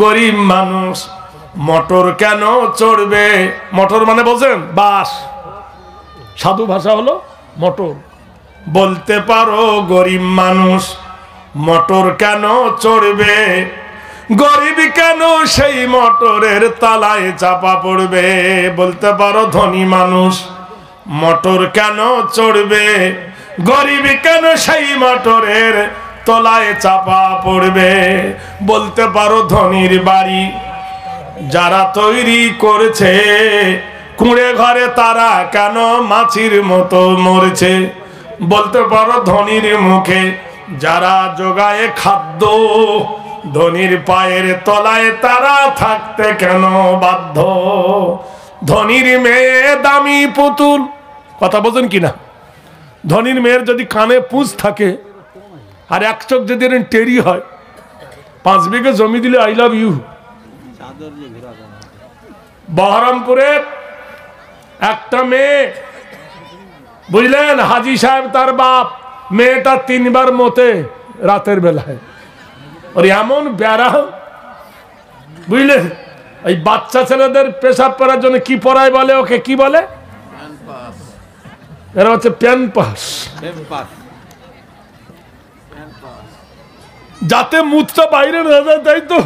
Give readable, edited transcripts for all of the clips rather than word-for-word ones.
গরিব মানুষ মোটর কেন চড়বে? মোটর মানে বোঝেন? বাস। সাধু ভাষা হলো মোটর। বলতে পারো গরিব মানুষ মোটর কেন চড়বে? গরিব কেন সেই মোটরের তলায় চাপা পড়বে? বলতে পারো ধনী মানুষ মোটর কেন চড়বে? গরিব কেন সেই মোটরের তলায় চাপা পড়বে? বলতে পারো ধনীর বাড়ি যারা তৈরি করেছে কুঁড়ে ঘরে তারা কেন মাছির মতো মরছে? বলতে পারো ধনীর মুখে যারা জোগায় খাদ্য ধনীর পায়ের তলায় তারা থাকতে কেন বাধ্য? ধনীর মেয়ে দামি পুতুল। কথা বোঝেন কিনা? ধনীর মেয়ের যদি কানে পুঁজ থাকে আর এক চোখ যদি টেরি হয়, 5 বিঘে জমি দিলে আই লাভ ইউ। বহরমপুরের একটা মেয়ে, বুঝলেন, হাজি সাহেব তার বাপ, মেয়েটা 3 বার মতে রাতের বেলায়। ওর এমন বেড়া, বুঝলেন, এই বাচ্চা ছেলেদের পেশাব করার জন্য কি পড়ায় বলে? ওকে কি বলে? এরা হচ্ছে প্যাম্পাস। যাতে মুখটা বাইরে না যায়, তাই তো।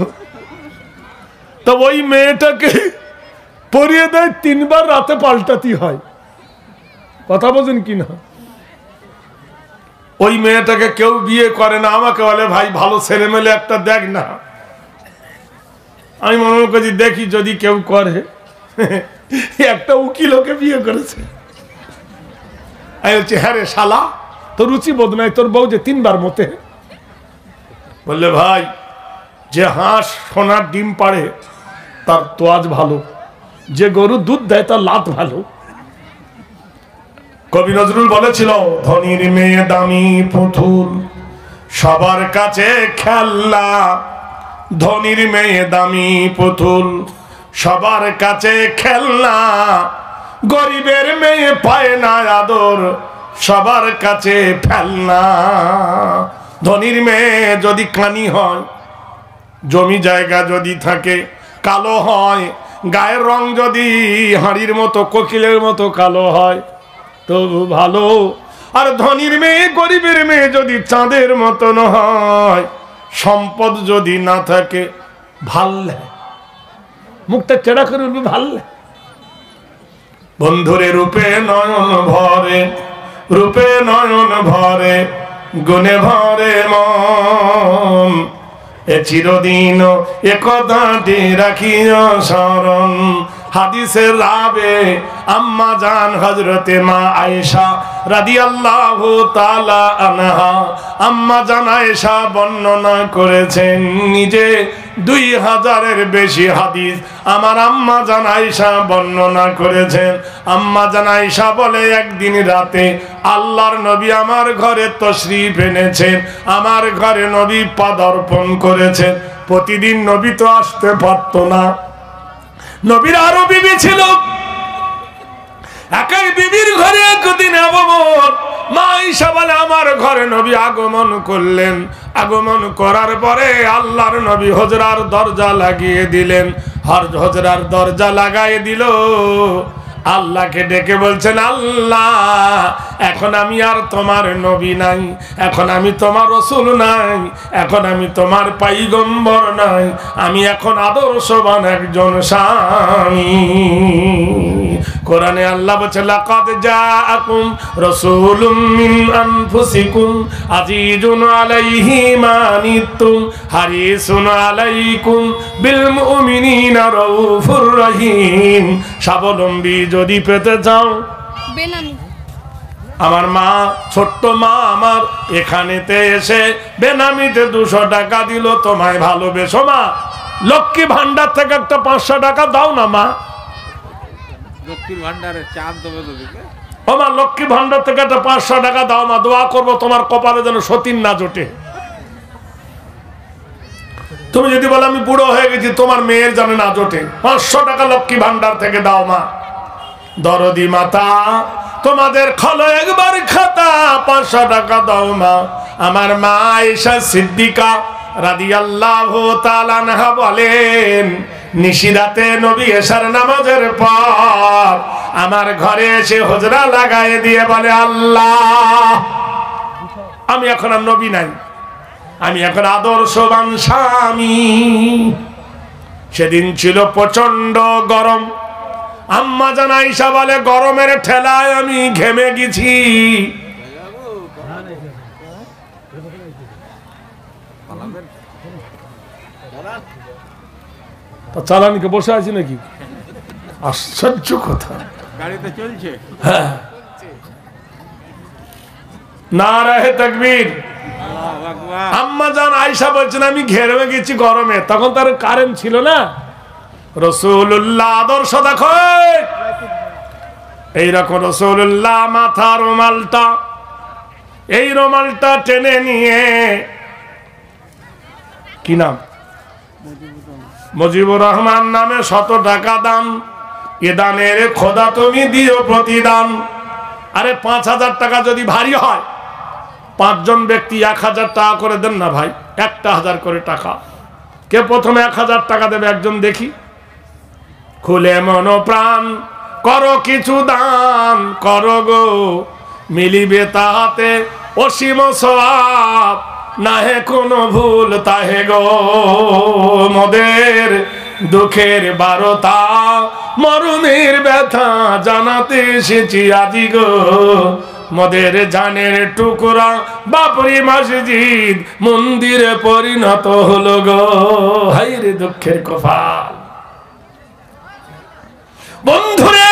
তো ওই মেয়েটাকে পরিয়ে দেয় 3 বার রাতে পাল্টাতে হয়। কথা বোঝেন কিনা? ওই মেয়েটাকে কেউ বিয়ে করে না। আমাকে বলে ভাই ভালো ছেলে মেলে একটা দেখ না। আমি মনে করছি দেখি যদি কেউ করে। একটা উকিল ওকে বিয়ে করেছে। আমি বলছি হ্যাঁ রে শালা, তোর রুচি বোধ নাই, তোর বউ যে 3 বার মতে। বললে ভাই যে হাঁস সোনার ডিম পাড়ে তার তোয়াজ ভালো, যে গরু দুধ দেয় তার লাত ভালো। কবি নজরুল বলেছিল ধনীর মেয়ে দামি পুতুল সবার কাছে খেলনা। ধনীর মেয়ে দামি পুতুল সবার কাছে খেলনা। গরিবের মেয়ে পায় না আদর, সবার কাছে ফেলনা। ধনীর মেয়ে যদি কানি হয়, জমি জায়গা যদি থাকে, কালো হয়, গায়ের রং যদি হাড়ির মতো কোকিলের মতো কালো হয় তো ভালো। আর ধনীর মেয়ে গরিবের মেয়ে যদি চাঁদের মতন হয়, সম্পদ যদি না থাকে, ভাল্লে মুখটা চেরা করে উঠবে, ভাল্লে। বন্ধুরে রূপে নয়ন ভরে, রূপে নয়ন ভরে, গুণে ভরে মন। এ চিরদিন একথাটি রাখিও স্মরণ। হাদিসের রাবে আম্মা জান হযরতে মা আয়েশা রাদিয়াল্লাহু তাআলা আনহা, আম্মা জান আয়েশা বর্ণনা করেছেন নিজে 2000-এর বেশি হাদিস আমার আম্মা জান আয়েশা বর্ণনা করেছেন। আম্মা জান আয়েশা বলে একদিন রাতে আল্লাহর নবী আমার ঘরে তশরিফ এনেছেন, আমার ঘরে নবী পদার্পণ করেছেন। প্রতিদিন নবী তো আসতে পারত না, নবীর আরো বিবি ছিল। একাই বিবির ঘরে একদিন আগমন, মা আয়েশা বলে আমার ঘরে নবী আগমন করলেন। আগমন করার পরে আল্লাহর নবী হুজরার দরজা লাগিয়ে দিলেন। হুজরার দরজা লাগাই দিল। আল্লাহকে ডেকে বলছেন, আল্লাহ এখন আমি আর তোমার নবী নাই, এখন আমি তোমার রাসূল নাই, এখন আমি তোমার পয়গম্বর নাই, আমি এখন আদর্শবান একজন স্বামী। কোরআনে আল্লাহ বলেছে লাকাদ জাআকুম রাসূলুম মিন আনফুসিকুম আজিজুন আলাইহি মা আনিতুম হারিসুন আলাইকুম বিল মুমিনিনা রাউফুর রহিম। স্বাবলম্বী যদি পেতে চাও, আমার মা, ছোট্ট মা আমার এখানেতে এসে বেনামিতে 200 টাকা দিল, তোমায় ভালোবেসো মা, লক্ষ্মী ভান্ডার থেকে একটা 500 টাকা দাও না মা। লক্ষ্মীর ভান্ডারে চাঁদ দেবে তো দিবে। ও মা, লক্ষ্মী ভান্ডার থেকে একটা 500 টাকা দাও মা, দোয়া করবো তোমার কপালে যেন সতীন না জোটে। তুমি যদি বলো আমি বুড়ো হয়ে গেছি, তোমার মেয়ের যেন না জোটে, 500 টাকা লক্ষ্মী ভান্ডার থেকে দাও মা। দরদি মাতা তোমাদের খলো একবার খাতা, 500 টাকা দাও মা। আমার মা আয়েশা সিদ্দিকা রাদিয়াল্লাহু তাআলা আনহা বলেন, নিশিরাতে নবী এশার নামাজের পর আমার ঘরে এসে হুজরা লাগায় দিয়ে বলে, আল্লাহ, আমি এখন আর নবী নাই, আমি এখন আদর্শবান স্বামী। সেদিন ছিল প্রচন্ড গরম। আম্মা জান আয়েশা বলে, গরমের ঠেলায় আমি ঘেমে গেছি। তা চালানিকে বসে আছি নাকি? আশ্চর্য কথা, গাড়িতে চলছে। হ্যাঁ, নারায়ে তাকবীর। আম্মা জান আয়েশা বলছেন, আমি ঘেমে গেছি গরমে। তখন তার কারেন্ট ছিল না। রাসূলুল্লাহ আদর্শ দেখো, এইরকম রাসূলুল্লাহ মাথা রুমালটা, এই রুমালটা টেনে নিয়ে, কি নাম? মুজিবুর রহমান নামে 100 টাকা দান। এ দানের খোদা তুমি দিও প্রতিদান। আরে 5000 টাকা যদি ভারী হয়, 5 জন ব্যক্তি 1000 টাকা করে দেন না ভাই, 1000 করে টাকা। কে প্রথমে 1000 টাকা দেবে একজন দেখি? খুলে মন প্রাণ করো কিছু দান, করো গো মিলিবে তাহাতে অসীম সওয়াব, নাহে কোনো ভুল তাহে গো। মোদের দুঃখের বারতা, মরণের ব্যথা জানাতে এসেছি আজি গো। মোদের জানের টুকরা বাবরি মসজিদ মন্দিরে পরিণত হলো গো। হায়রে দুঃখের কপাল। বন্ধুরে,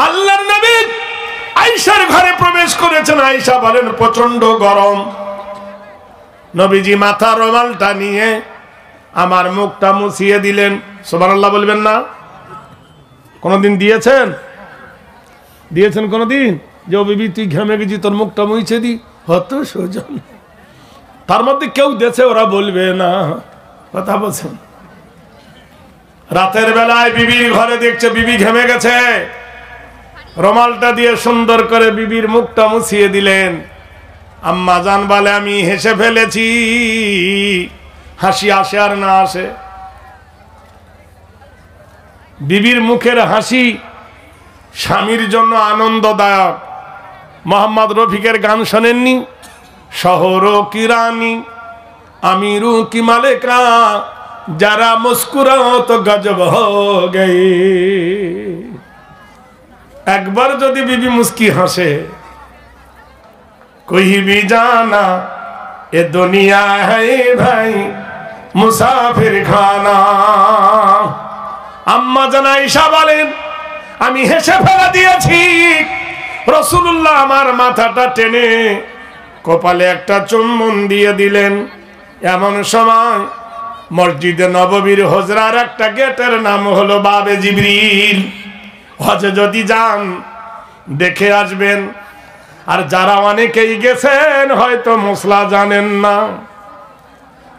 আল্লাহর নবী আয়েশার ঘরে প্রবেশ করেছেন। আয়েশা বলেন, প্রচন্ড গরম। নবীজি মাথা রুমালটা নিয়ে আমার মুখটা মুছিয়ে দিলেন। সুবহানাল্লাহ বলবেন না? কোনদিন দিয়েছেন? দিয়েছেন কোনদিন? যে ও বিবি তুই ঘেমে গেছি, তোর মুখটা মুছে দি? হত সোজন। তার মধ্যে কেউ দেছে, ওরা বলবে না। কথা বলছেন। রাতের বেলায় বিবির ঘরে দেখছে বিবি ঘেমে গেছে, রুমালটা দিয়ে সুন্দর করে বিবির মুখটা মুছিয়ে দিলেন। আম্মা জান বলে, আমি হেসে ফেলেছি। হাসি আসে আর না আসে, বিবির মুখের হাসি স্বামীর জন্য আনন্দদায়ক। মোহাম্মদ রফিকের গান শোনেননি? শহরো কি রানী, আমিরু কি মালিকা, যারা মুস্কুরাও তো গজব হো গে। একবার যদি বিবি মুস্কি হাসে, कोई भी जाना ये दुनिया है भाई मुसाफिर खाना। আম্মা জান আয়েশা বলেন, আমি হেসে ফেলে দিয়েছি। রাসূলুল্লাহ আমার মাথাটা টেনে কপালে একটা চুম্বন দিয়ে দিলেন। এমন সময় মসজিদে নববীর হুজরার একটা গেটের নাম হলো বাবে জিবরিল। হজে যদি যান দেখে আসবেন। আর যারা অনেকেই গেছেন হয়তো মশলা জানেন না,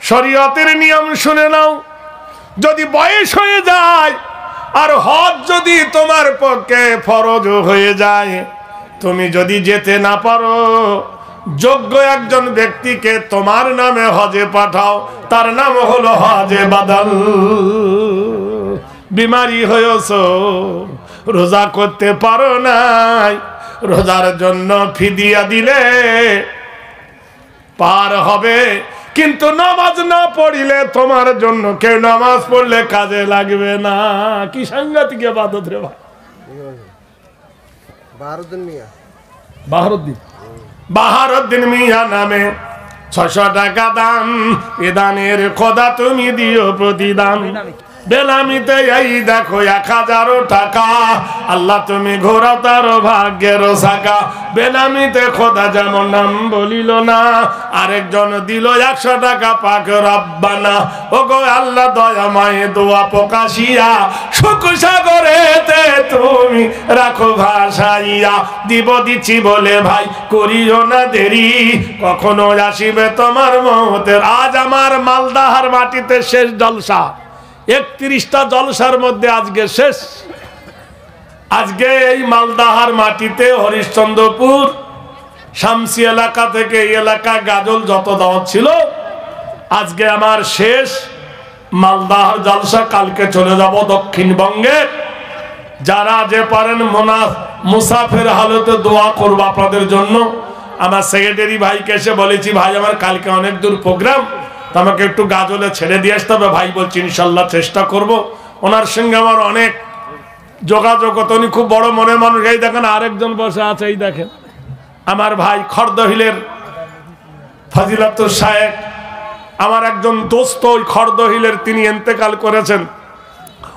শরীয়তের নিয়ম শুনে নাও। যদি বয়স হয়ে যায় আর হজ যদি তোমার পক্ষে ফরজ হয়ে যায়, তুমি যদি যেতে না পারো, যোগ্য একজন ব্যক্তিকে তোমার নামে হজে পাঠাও, তার নাম হলো হজে বাদাল। বিমারি হয়েছো, রোজা করতে পারো নাই, রোজার জন্য ফিদিয়া দিলে পার হবে, কিন্তু নামাজ না পড়িলে তোমার জন্য কেউ নামাজ পড়লে কাজে লাগবে না। কি সাংঘাতিক ইবাদত রে ভাই। বাহারুদ্দিন মিয়া নামে 600 টাকা দান। এ দানের খোদা তুমি দিও প্রতিদান। বেনামিতে এই দেখো 1000 টাকা, আল্লাহ তুমি ঘোরাও তার ভাগ্যের শাখা। বেনামিতে খোদা যেমন নাম বলিল না, আরেকজন দিল 100 টাকা পাক রব্বানা। ও গো আল্লাহ দয়াময় দোয়া প্রকাশিয়া সুখ সাগরেতে তুমি রাখো ভাসাইয়া। দিব দিচ্ছি বলে ভাই করিও না দেরি, কখনো আসিবে তোমার মতের। আজ আমার মালদাহার মাটিতে শেষ জলসা। 31টা জলসার মধ্যে আজকে শেষ। আজকে এই মালদাহার মাটিতে হরিশ্চন্দ্রপুর শামসি এলাকা থেকে এই এলাকা গাজল যত দাওয়াত ছিল আজকে আমার শেষ মালদাহ জলসা, কালকে চলে যাব দক্ষিণবঙ্গে। যারা যে পারেন মুসাফির হালতে দোয়া করবো আপনাদের জন্য। আমার সেক্রেটারি ভাইকে এসে বলেছি, ভাই আমার কালকে অনেক দূর প্রোগ্রাম, তো আমাকে একটু গাজলে ছেড়ে দিয়ে আসতে হবে। ভাই বলছি ইনশাল্লাহ চেষ্টা করব। ওনার সঙ্গে আমার অনেক যোগাযোগ, উনি খুব বড় মনের মানুষ। এই দেখেন আরেকজন বসে আছে, এই দেখেন আমার ভাই খড়দহিলের ফাজিলাতুর শায়েখ, আমার একজন দোস্ত ওই খড়দহিলের, তিনি ইন্তেকাল করেছেন।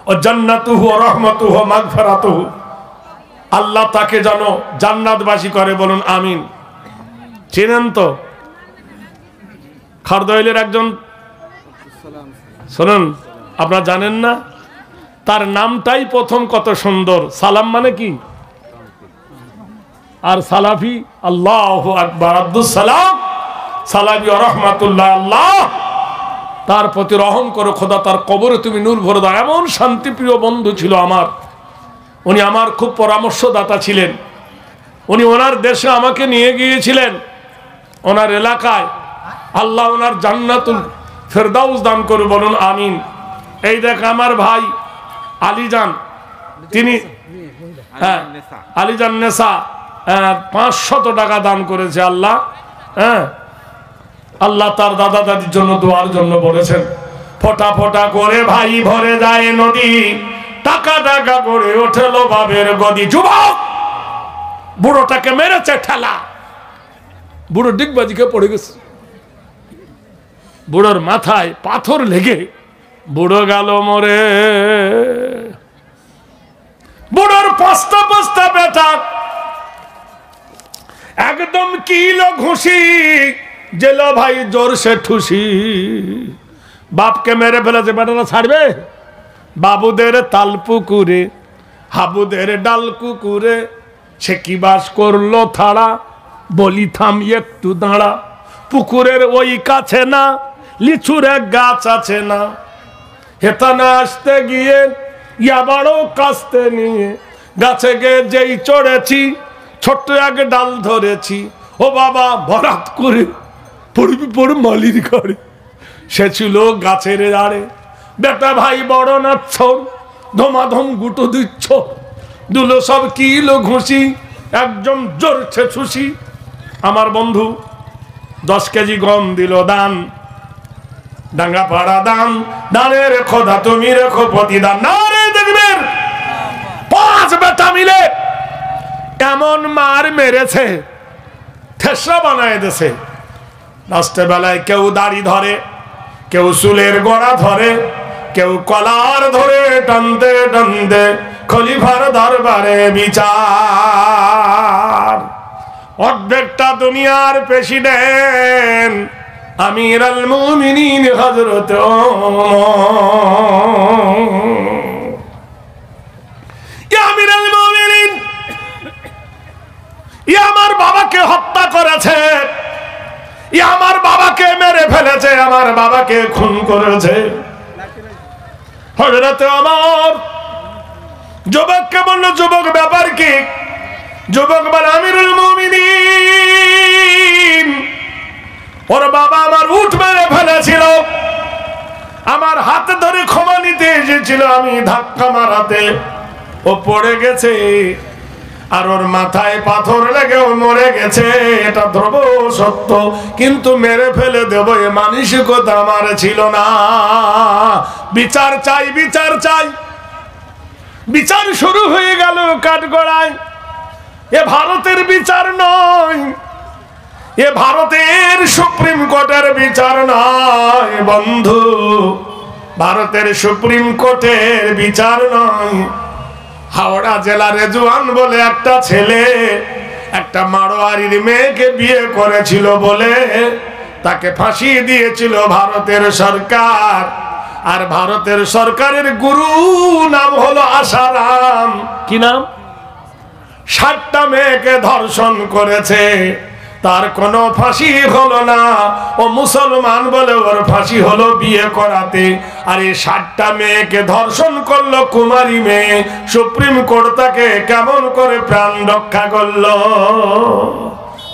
ও জান্নাতুহু ওয়া রাহমাতুহু ওয়া মাগফিরাতুহু, আল্লাহ তাকে যেন জান্নাতবাসী করে, বলুন আমিন। চেনেন তো খড়দহিলের একজন, শুনুন আপনারা জানেন না, তার নামটাই প্রথম কত সুন্দর, সালাম মানে কি, আর সালাফি আল্লাহু আকবার, আব্দুস সালাম সালাফি ওয়া রাহমাতুল্লাহ, আল্লাহ তার প্রতি রহম করো খোদা, তার কবরে তুমি নূর ভরে দাও। এমন শান্তিপ্রিয় বন্ধু ছিল আমার, উনি আমার খুব পরামর্শদাতা ছিলেন। উনি ওনার দেশে আমাকে নিয়ে গিয়েছিলেন, ওনার এলাকায়। আল্লাহ ওনার জান্নাতুল ফেরদাউস দান করে, বলুন আমিন। এই দেখ আমার ভাই আলীজান, তিনি আলীজান নেসা 500 টাকা দান করেছে আল্লাহ। আল্লাহ তার দাদা দাদির জন্য দোয়ার জন্য বলেছেন। ফোটা ফোটা করে ভাই ভরে যায় নদী, টাকা টাকা করে ওঠেল বাবের গদি। যুবক বুড়োটাকে মেরেছে ঠেলা, বুড়ো ডিগবাজিকে পড়ে গেছে, বুড়োর মাথায় পাথর লেগে বুড়ো গেল মরে। বুড়োর পাঁচটা পাঁচটা বেটা একদম কিলো ঘুষি, জেলো ভাই জোর সে ঠুসি। বাপকে মেরে ফেলেছে, বেটারা ছাড়বে? বাবুদের তাল পুকুরে হাবুদের ডাল কুকুরে, সে কি বাস করলো থাড়া, বলি থাম একটু দাঁড়া। পুকুরের ওই কাছে না লিচুর এক গাছ আছে না, হেতানা আসতে গিয়ে ইয়াবারও কাস্তে নিয়ে, গাছে গে যেই চড়েছি ছোট্ট এক ডাল ধরেছি। ও বাবা বরাত করে পড়বি পড়ে মালির ঘরে, সে ছিল গাছের আড়ে। বেটা ভাই বড় নাচ্ছর, ধমাধম গুটো দিচ্ছ, দুলো সব কিলো ঘুষি, একজন জোরছে ছুসি। আমার বন্ধু 10 কেজি গম দিল দান, ডাঙ্গা পাড়া দান, দানের খোদা তুমি রেখো প্রতিদান। না রে দেখবেন 5 বেটা মিলে এমন মার মেরেছে, ঠেসা বানায় দেশে। রাস্তে বেলায় কেউ দাড়ি ধরে, কেউ চুলের গোড়া ধরে, কেউ কলার ধরে, টানতে টানতে খলিফার দরবারে বিচার। অর্ধেকটা দুনিয়ার প্রেসিডেন্ট আমির আল মুমিনিন হযরত আমির আল মুমিনিন আমার বাবাকে হত্যা করেছে, আমার বাবাকে মেরে ফেলেছে, আমার বাবাকে খুন করেছে। হযরত ওমর যুবককে বলল, যুবক ব্যাপার কি? যুবক বলে, আমিরুল মুমিনিন ওর বাবা আমার উট মেরে ফেলেছিল, আমার হাত ধরে ক্ষমা নিতে এসেছিল, আমি ধাক্কা মারাতে ও পড়ে গেছে, আর ওর মাথায় পাথর লেগেও মরে গেছে। এটা ধ্রুব সত্য, কিন্তু মেরে ফেলে দেব এ মানসিকতা আমার ছিল না। বিচার চাই, বিচার চাই। বিচার শুরু হয়ে গেল কাঠগড়ায়। এ ভারতের বিচার নয়, এ ভারতের সুপ্রিম কোর্টের বিচার নয় বন্ধু, ভারতের সুপ্রিম কোর্টের বিচার নয়। হাওড়া জেলার রেজওয়ান বলে একটা ছেলে একটা মারোয়ারির মেয়েকে বিয়ে করেছিল বলে তাকে ফাঁসি দিয়েছিল ভারতের সরকার। আর ভারতের সরকারের গুরু নাম হলো আসারাম। কি নাম? 60টা মেয়েকে ধর্ষণ করেছে, তার কোনো ফাঁসি হলো না। ও মুসলমান বলে ওর ফাঁসি হলো বিয়ে করাতে। আর এই 60টা মেয়েকে ধর্ষণ করলো কুমারী মেয়ে, সুপ্রিম কোর্ট তাকে কেমন করে প্রাণ রক্ষা করলো?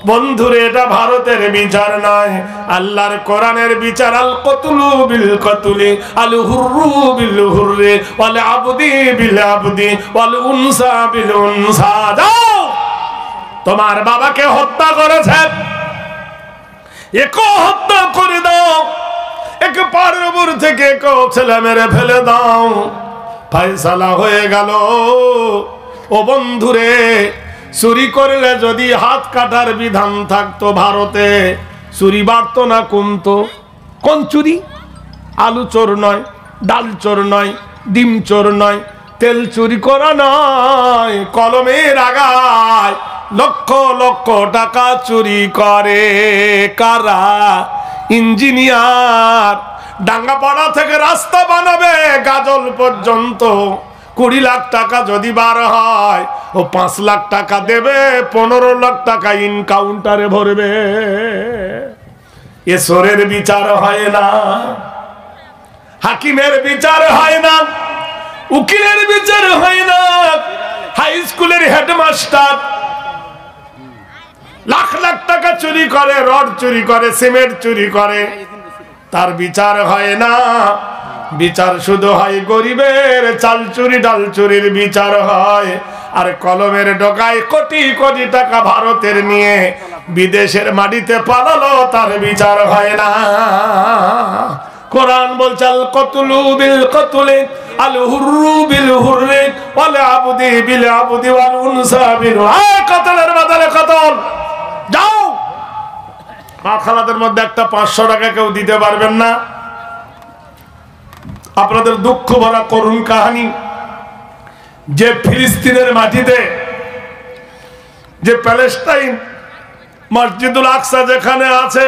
বন্ধুরে এটা ভারতের বিচার নয়, আল্লাহর কোরআনের বিচার। আল কতলু বিল কতলি, আল হুররু বিল হুররি, ওয়াল আবদি বিল আবদি, ওয়াল উনসা বিল উনসা। যাও, তোমার বাবাকে হত্যা করেছে, একে হত্যা করে দাও, একে পাড়ের উপর থেকে একে ছেলে মেরে ফেলে দাও, ফয়সালা হয়ে গেল। ও বন্ধুরে, চুরি করলে যদি হাত কাটার বিধান থাকতো ভারতে, চুরি বাড়তো না কমতো? কোন চুরি? আলু চোর নয়, ডাল চোর নয়, ডিম চোর নয়, তেল চুরি করা নয়, কলমের আগায় লক্ষ লক্ষ টাকা চুরি করে কারা? ইঞ্জিনিয়ার। ডাঙ্গাপাড়া থেকে রাস্তা বানাবে গাজল পর্যন্ত, 20 লাখ টাকা যদি বার হয়, ও 5 লাখ টাকা দেবে, 15 লাখ টাকা ইনকাউন্টারে ভরবে। এ চোরের বিচার হয় না, হাকিমের বিচার হয় না, উকিলের বিচার হয় না, হাই স্কুলের হেডমাস্টার লাখ লাখ টাকা চুরি করে, রড চুরি করে, সিমেন্ট চুরি করে, তার বিচার হয় না। বিচার শুধু হয় গরিবের চাল চুরি ডাল চুরির বিচার হয়। আর কলমের ডগায় কোটি কোটি টাকা ভারতের নিয়ে বিদেশের মাটিতে পালালো, তার বিচার হয় না। কোরআন বলছে আল কতলু বিল কতলি, আল হুররু বিল হুররি, ওয়াল আবদি বিল আবদি, ওয়াল উনসা বিল উনসা। কতলের বদলে কতল। যাও, আখালাতের মধ্যে একটা 500 টাকা কেউ দিতে পারবেন না। আপনাদের দুঃখ ভরা করুণ কাহিনী, যে ফিলিস্তিনের মাটিতে, যে প্যালেস্টাইন মসজিদুল আকসা যেখানে আছে,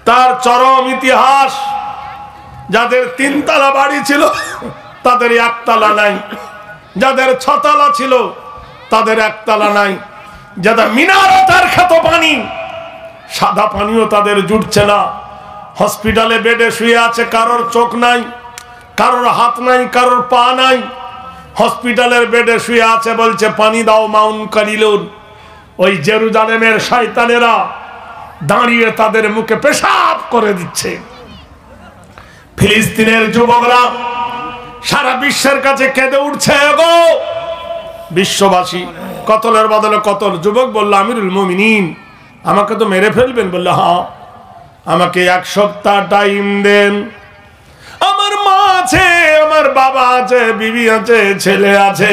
তার চরম ইতিহাস। যাদের 3 তলা বাড়ি ছিল তাদের 1 তলা নাই, যাদের 6 তলা ছিল তাদের 1 তলা নাই, যাদের মিনারতার খ্যাত পানি, সাদা পানিও তাদের জুটছে না। হসপিটালে বেডে শুয়ে আছে, কারোর চোখ নাই, কারোর হাত নাই, কারোর পা নাই, হসপিটালের বেডে শুয়ে আছে, বলছে পানি দাও মাউন্ট কালিলুন। ওই জেরুজালেমের শয়তানেরা দাঁড়িয়ে তাদের মুখে পেশাব করে দিচ্ছে। ফিলিস্তিনের যুবকরা সারা বিশ্বের কাছে কেঁদে উঠছে, গো বিশ্ববাসী, কতলের বদলে কতল। যুবক বলল, আমিরুল মুমিনিন, আমাকে তো মেরে ফেলবেন। বললো, হ্যাঁ, আমাকে 1 সপ্তাহ টাইম দেন। আমার মা আছে, আমার বাবা আছে, বিবি আছে, ছেলে আছে,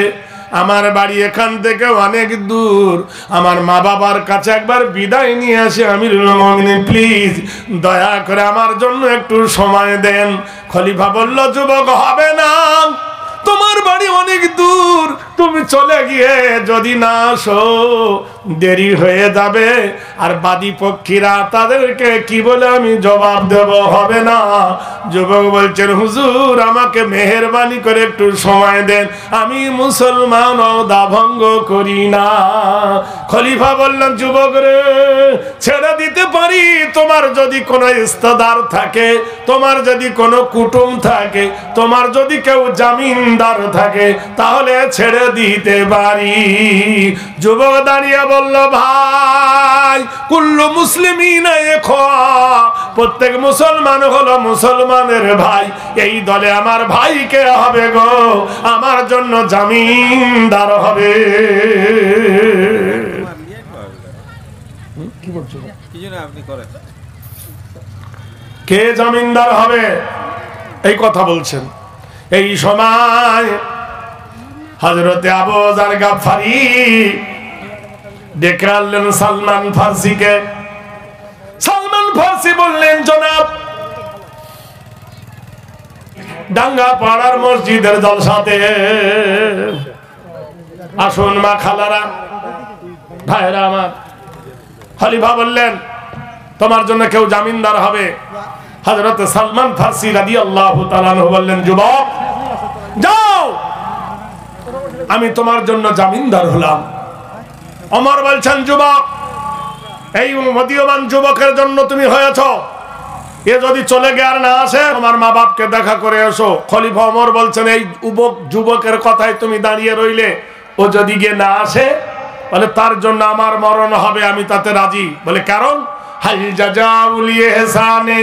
আমার বাড়ি এখান থেকে অনেক দূর, আমার মা বাবার কাছে একবার বিদায় নিয়ে আসে। আমিরুল মুমিনিন, প্লিজ দয়া করে আমার জন্য একটু সময় দেন। খলিফা বলল, যুবক, হবে না, তোমার বাড়ি অনেক দূর, তুমি চলে গিয়ে যদি না আসো দেরি হয়ে যাবে, আর বাদী পক্ষীরা তাদেরকে কি বলে আমি জবাব দেব, হবে না। যুবক বলছেন, হুজুর, আমাকে মেহেরবানি করে একটু সময় দেন, আমি মুসলমান ওয়াদা ভঙ্গ করি না। খলিফা বললেন, যুবক রে, ছেড়ে দিতে পারি, তোমার যদি কোনো ইস্তেদার থাকে, তোমার যদি কোনো কুটুম থাকে, তোমার যদি কেউ জামিনদার থাকে, তাহলে ছেড়ে দিতে পারি। যুবক দাঁড়িয়ে বলল, ভাই, কুল্লু মুসলিমিনা ইখওয়া, প্রত্যেক মুসলমান হলো মুসলমানের ভাই, এই দলে আমার ভাই কে হবে গো, আমার জন্য জামিনদার হবে। কি বলছো? কে জামিনদার হবে, এই কথা বলছেন। এই সময় হযরতে আবু যার গাফফারি ডেকে আনলেন সালমান ফার্সিকে। সালমান ফার্সি বললেন, জনাব, ডাঙ্গা পাড়ার মসজিদের জলসাতে আসুন মা খালারা, ভাইরা আমার। খলিফা বললেন, তোমার জন্য কেউ জামিনদার হবে। হযরত সালমান ফার্সি রাদিয়াল্লাহু তাআলা আনহু বললেন, যুবক, যাও, আমি তোমার জন্য জামিনদার হলাম। ওমর বলছেন, যুবক, এই মদীয়মান যুবকের জন্য তুমি হয়েছ, এ যদি চলে গিয়ে আর না আসে, তোমার মা বাপকে দেখা করে এসো। খলিফা ওমর বলছেন, এই যুবকের কথায় তুমি দাঁড়িয়ে রইলে, ও যদি গিয়ে না আসে, বলে তার জন্য আমার মরণ হবে, আমি তাতে রাজি। বলে কারণ হাল জাযাউল ইহসানে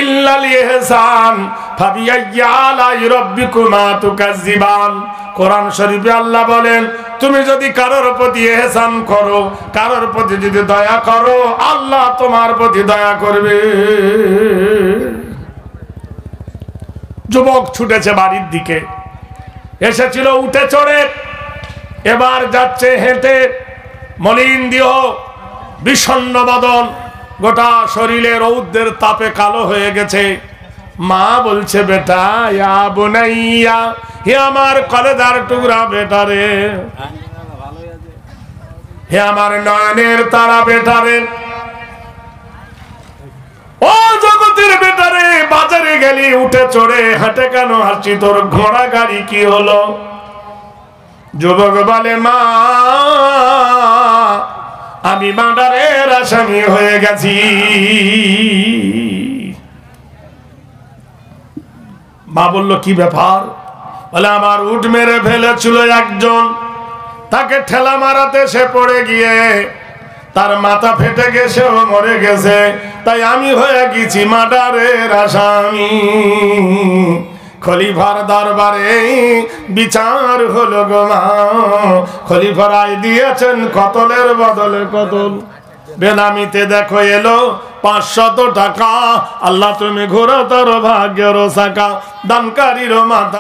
ইল্লাল ইহসান ফাবিআইয়ি আলাই রাব্বিকুমা তুকাজ্জিবান। কোরআন শরীফে আল্লাহ বলেন, তুমি যদি কারোর প্রতি ইহসান করো, কারোর প্রতি যদি দয়া করো, আল্লাহ তোমার প্রতি দয়া করবে। যুবক ছুটেছে বাড়ির দিকে, এসেছিল উঠে চড়ে, এবার যাচ্ছে হেঁটে, মলিন দেহ, বিষণ্ণ বদন, গোটা শরীরে রৌদ্রের তাপে কালো হয়ে গেছে। মা বলছে, বেটা ইয়া বুনাইয়া, হে আমার কলেজার টুকরা বেটা রে, হে আমার নয়নের তারা বেটা রে, ও জগতের বেটা রে, বাজারে গেলি উঠে চড়ে, হাঁটে কেন হাসি, তোর ঘোড়া গাড়ি কি হলো? যুবক বলে, মা আমি মার্ডারের আসামি হয়ে গেছি। মা বলল, কি ব্যাপার? বলে, আমার উট মেরে ফেলেছিল একজন, তাকে ঠেলা মারাতে সে পড়ে গিয়ে তার মাথা ফেটে গেছে, ও মরে গেছে, তাই আমি হয়ে গেছি মার্ডারের আসামি। খলিফার দরবারে বিচার হলো গো মা, খলিফা রায় দিয়েছেন কতলের বদলে কতল। বেনামিতে দেখো এলো 500 টাকা, আল্লাহ তুমি ঘোরা তার ভাগ্যের চাকা, দানকারীর মাথা